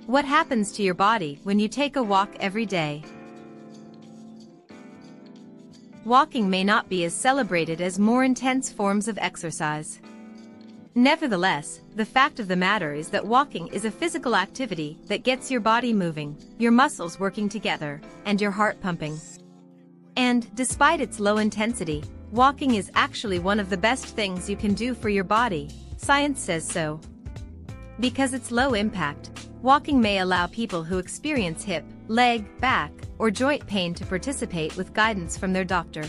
What happens to your body when you take a walk every day? Walking may not be as celebrated as more intense forms of exercise. Nevertheless, the fact of the matter is that walking is a physical activity that gets your body moving, your muscles working together, and your heart pumping. And, despite its low intensity, walking is actually one of the best things you can do for your body. Science says so. Because it's low impact, walking may allow people who experience hip, leg, back, or joint pain to participate with guidance from their doctor.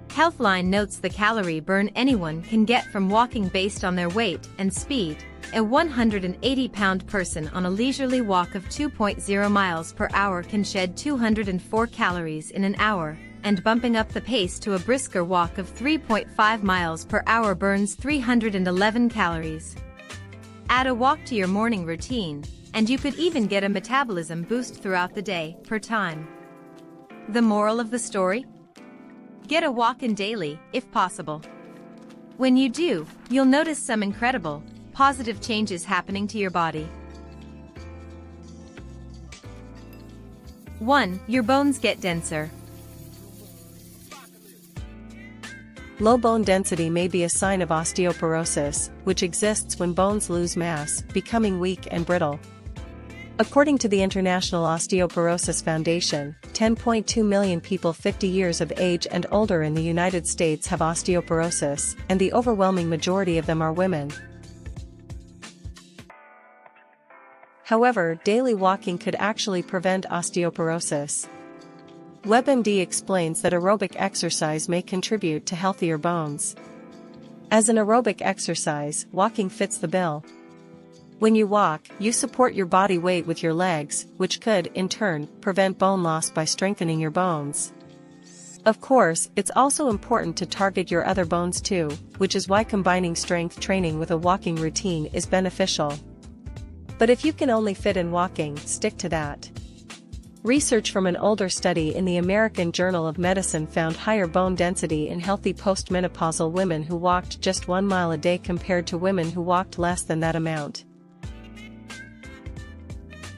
Healthline notes the calorie burn anyone can get from walking based on their weight and speed. A 180-pound person on a leisurely walk of 2.0 miles per hour can shed 204 calories in an hour, and bumping up the pace to a brisker walk of 3.5 miles per hour burns 311 calories. Add a walk to your morning routine, and you could even get a metabolism boost throughout the day, per time. The moral of the story? Get a walk in daily, if possible. When you do, you'll notice some incredible, positive changes happening to your body. 1. Your bones get denser. Low bone density may be a sign of osteoporosis, which exists when bones lose mass, becoming weak and brittle. According to the International Osteoporosis Foundation, 10.2 million people 50 years of age and older in the United States have osteoporosis, and the overwhelming majority of them are women. However, daily walking could actually prevent osteoporosis. WebMD explains that aerobic exercise may contribute to healthier bones. As an aerobic exercise, walking fits the bill. When you walk, you support your body weight with your legs, which could, in turn, prevent bone loss by strengthening your bones. Of course, it's also important to target your other bones too, which is why combining strength training with a walking routine is beneficial. But if you can only fit in walking, stick to that. Research from an older study in the American Journal of Medicine found higher bone density in healthy postmenopausal women who walked just 1 mile a day compared to women who walked less than that amount.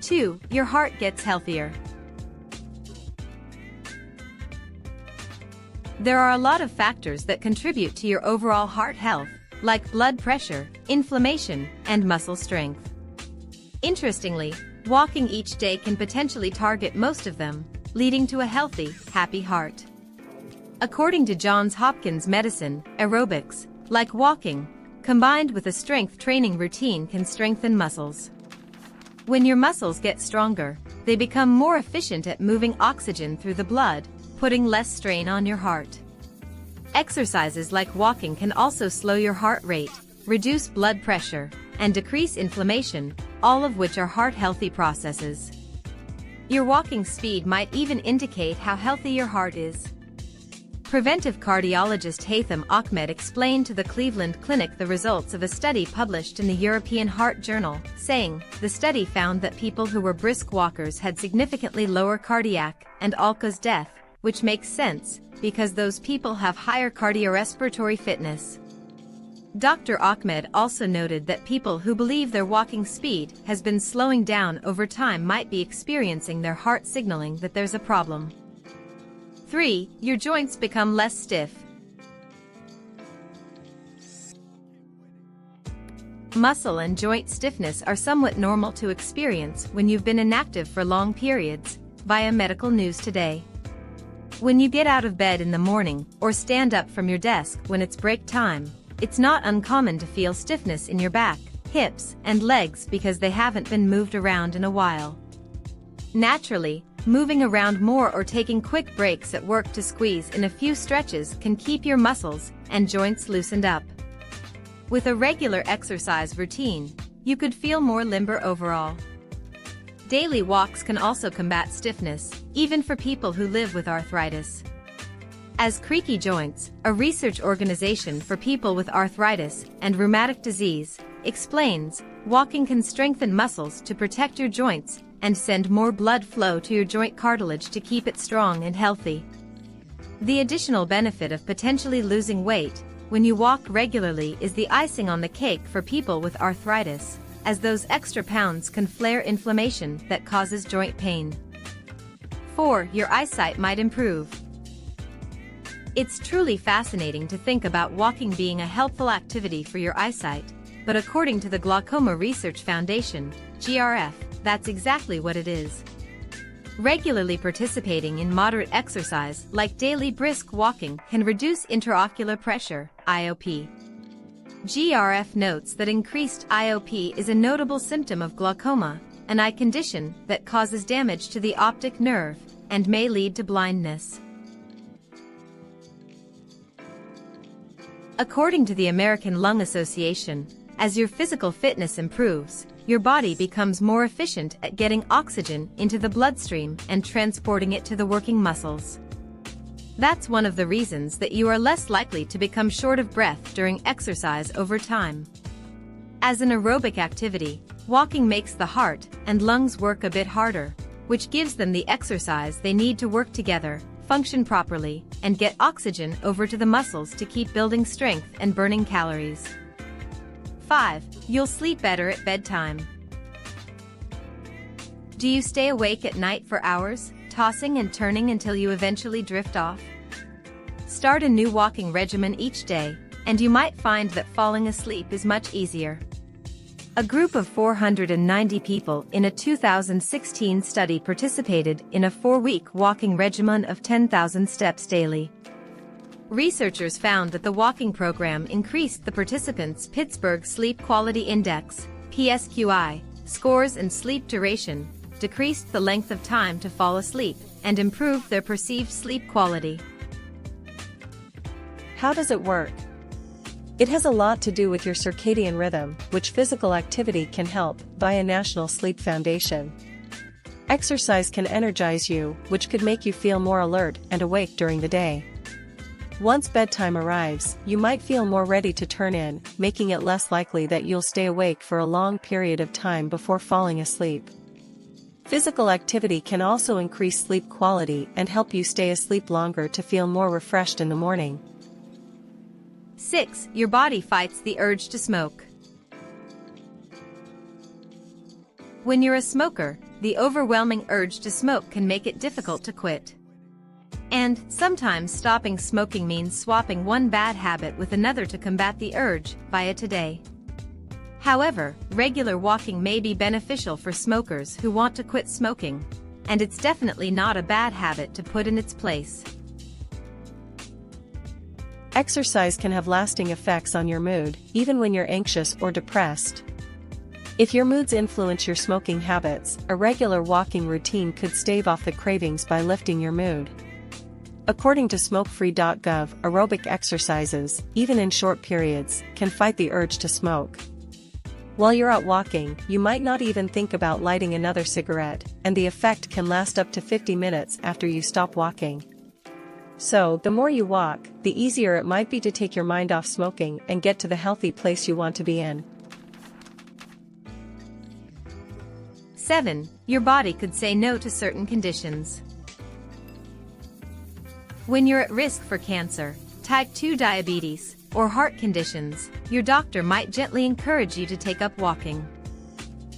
2. Your heart gets healthier. There are a lot of factors that contribute to your overall heart health, like blood pressure, inflammation, and muscle strength. Interestingly, walking each day can potentially target most of them, leading to a healthy, happy heart. According to Johns Hopkins Medicine, aerobics, like walking, combined with a strength training routine can strengthen muscles. When your muscles get stronger, they become more efficient at moving oxygen through the blood, putting less strain on your heart. Exercises like walking can also slow your heart rate, reduce blood pressure, and decrease inflammation, all of which are heart-healthy processes. Your walking speed might even indicate how healthy your heart is. Preventive cardiologist Haytham Ahmed explained to the Cleveland Clinic the results of a study published in the European Heart Journal, saying, the study found that people who were brisk walkers had significantly lower cardiac and all-cause death, which makes sense, because those people have higher cardiorespiratory fitness. Dr. Ahmed also noted that people who believe their walking speed has been slowing down over time might be experiencing their heart signaling that there's a problem. 3. Your joints become less stiff. Muscle and joint stiffness are somewhat normal to experience when you've been inactive for long periods, via Medical News Today. When you get out of bed in the morning or stand up from your desk when it's break time, it's not uncommon to feel stiffness in your back, hips, and legs because they haven't been moved around in a while. Naturally, moving around more or taking quick breaks at work to squeeze in a few stretches can keep your muscles and joints loosened up. With a regular exercise routine, you could feel more limber overall. Daily walks can also combat stiffness, even for people who live with arthritis. As Creaky Joints, a research organization for people with arthritis and rheumatic disease, explains, walking can strengthen muscles to protect your joints and send more blood flow to your joint cartilage to keep it strong and healthy. The additional benefit of potentially losing weight, when you walk regularly is the icing on the cake for people with arthritis, as those extra pounds can flare inflammation that causes joint pain. 4. Your eyesight might improve. It's truly fascinating to think about walking being a helpful activity for your eyesight, but according to the Glaucoma Research Foundation, GRF, that's exactly what it is. Regularly participating in moderate exercise like daily brisk walking can reduce intraocular pressure, IOP. GRF notes that increased IOP is a notable symptom of glaucoma, an eye condition that causes damage to the optic nerve and may lead to blindness. According to the American Lung Association, as your physical fitness improves, your body becomes more efficient at getting oxygen into the bloodstream and transporting it to the working muscles. That's one of the reasons that you are less likely to become short of breath during exercise over time. As an aerobic activity, walking makes the heart and lungs work a bit harder, which gives them the exercise they need to work together, function properly, and get oxygen over to the muscles to keep building strength and burning calories. 5. You'll sleep better at bedtime. Do you stay awake at night for hours, tossing and turning until you eventually drift off? Start a new walking regimen each day, and you might find that falling asleep is much easier. A group of 490 people in a 2016 study participated in a 4-week walking regimen of 10,000 steps daily. Researchers found that the walking program increased the participants' Pittsburgh Sleep Quality Index, PSQI, scores and sleep duration, decreased the length of time to fall asleep, and improved their perceived sleep quality. How does it work? It has a lot to do with your circadian rhythm, which physical activity can help, via National Sleep Foundation. Exercise can energize you, which could make you feel more alert and awake during the day. Once bedtime arrives, you might feel more ready to turn in, making it less likely that you'll stay awake for a long period of time before falling asleep. Physical activity can also increase sleep quality and help you stay asleep longer to feel more refreshed in the morning. 6. Your body fights the urge to smoke. When you're a smoker, the overwhelming urge to smoke can make it difficult to quit. And sometimes stopping smoking means swapping one bad habit with another to combat the urge, via today. However, regular walking may be beneficial for smokers who want to quit smoking, and it's definitely not a bad habit to put in its place. Exercise can have lasting effects on your mood, even when you're anxious or depressed. If your moods influence your smoking habits, a regular walking routine could stave off the cravings by lifting your mood. According to smokefree.gov, aerobic exercises, even in short periods, can fight the urge to smoke. While you're out walking, you might not even think about lighting another cigarette, and the effect can last up to 50 minutes after you stop walking. So, the more you walk, the easier it might be to take your mind off smoking and get to the healthy place you want to be in. 7. Your body could say no to certain conditions. When you're at risk for cancer, type 2 diabetes, or heart conditions, your doctor might gently encourage you to take up walking.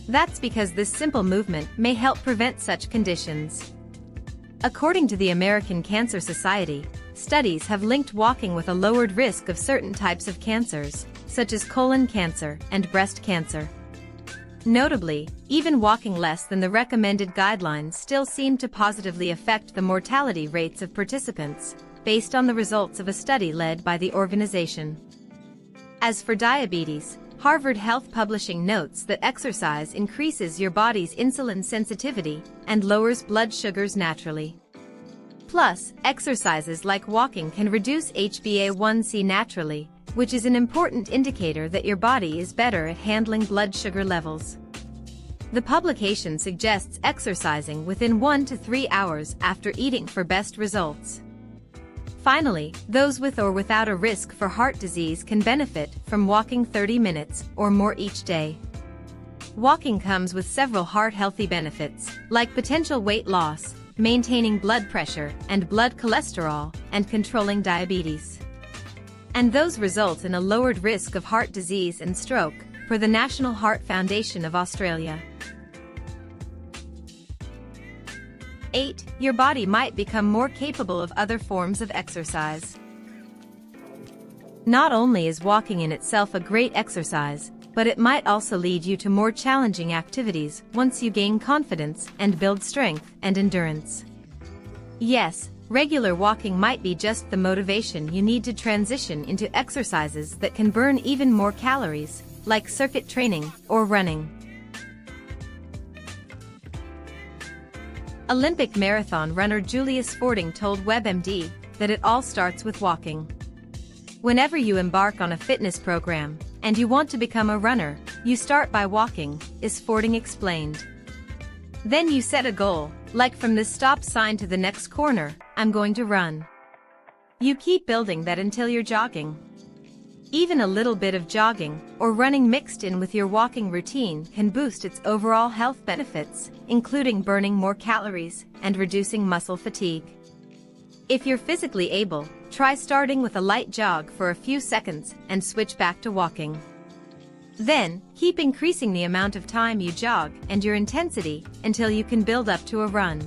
That's because this simple movement may help prevent such conditions. According to the American Cancer Society, studies have linked walking with a lowered risk of certain types of cancers, such as colon cancer and breast cancer. Notably, even walking less than the recommended guidelines still seem to positively affect the mortality rates of participants, based on the results of a study led by the organization. As for diabetes, Harvard Health Publishing notes that exercise increases your body's insulin sensitivity and lowers blood sugars naturally. Plus, exercises like walking can reduce HbA1c naturally, which is an important indicator that your body is better at handling blood sugar levels. The publication suggests exercising within 1 to 3 hours after eating for best results. Finally, those with or without a risk for heart disease can benefit from walking 30 minutes or more each day. Walking comes with several heart-healthy benefits, like potential weight loss, maintaining blood pressure and blood cholesterol, and controlling diabetes. and those result in a lowered risk of heart disease and stroke, per the National Heart Foundation of Australia. 8. Your body might become more capable of other forms of exercise. Not only is walking in itself a great exercise, but it might also lead you to more challenging activities once you gain confidence and build strength and endurance. Yes, regular walking might be just the motivation you need to transition into exercises that can burn even more calories, like circuit training or running. Olympic marathon runner Julius Fording told WebMD that it all starts with walking. Whenever you embark on a fitness program, and you want to become a runner, you start by walking, is Fording explained. Then you set a goal, like from this stop sign to the next corner, I'm going to run. You keep building that until you're jogging. Even a little bit of jogging or running mixed in with your walking routine can boost its overall health benefits, including burning more calories and reducing muscle fatigue. If you're physically able, try starting with a light jog for a few seconds and switch back to walking. Then, keep increasing the amount of time you jog and your intensity until you can build up to a run.